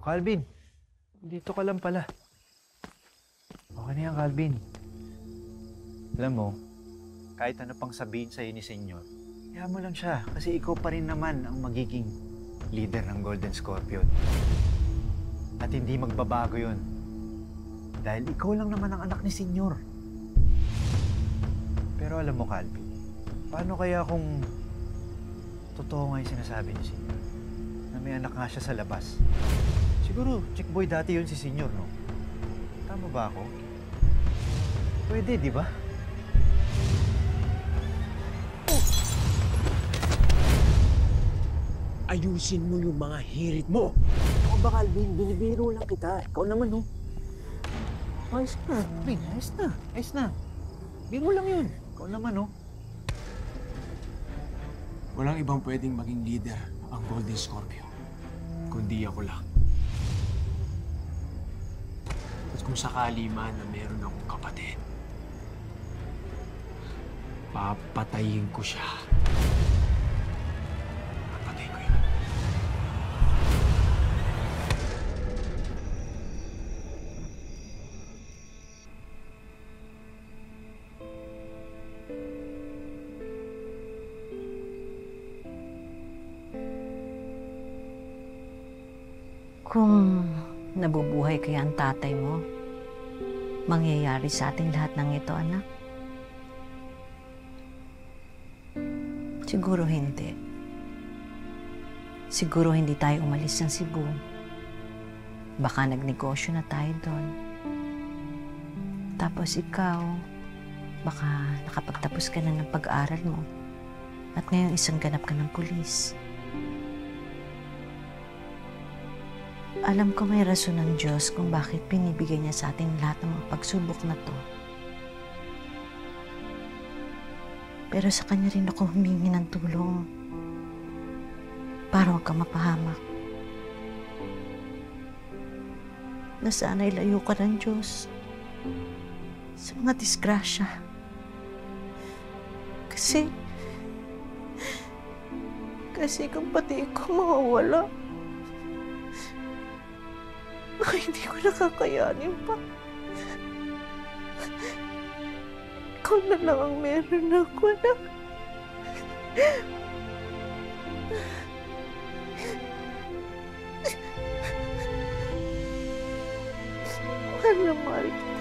Calvin, dito ka lang pala. Okay na yan, Calvin. Alam mo, kahit ano pang sabihin sa'yo ni Senyor, kaya mo lang siya kasi ikaw pa rin naman ang magiging leader ng Golden Scorpion. At hindi magbabago yun. Dahil ikaw lang naman ang anak ni Senyor. Pero alam mo, Calvin, paano kaya kung totoo nga yung sinasabi ni Senyor? Na may anak nga siya sa labas. Siguro, chick boy dati yun si Senyor, no? Tama ba ako? Pwede, di ba? Ayusin mo yung mga hirit mo. Ako ba, Calvin? Binibiro lang kita. Ikaw naman, no? Ayos na, Calvin. Ayos na. Ayos na. Biro lang yun. Ikaw naman, no? Walang ibang pwedeng maging leader ang Golden Scorpio, kundi ako lang. At kung sakali man na meron akong kapatid, papatayin ko siya. Papatay ko yun. Kung nabubuhay kaya ang tatay mo, mangyayari sa ating lahat ng ito, anak? Siguro hindi. Siguro hindi tayo umalis ng Cebu. Baka nagnegosyo na tayo doon. Tapos ikaw, baka nakapagtapos ka na ng pag-aaral mo at ngayon isang ganap ka ng pulis. Alam ko may rason ng Diyos kung bakit pinibigay niya sa atin lahat ng mga pagsubok na to. Pero sa Kanya rin ako humingi ng tulong para huwag ka mapahamak. Na sana'y layo ka ng Diyos sa mga disgrasya. Kasi kung pati ikaw mawawala, baka hindi ko nakakayanin pa. Ikaw na lang ang meron ako, anak. Mahal na mahal kita.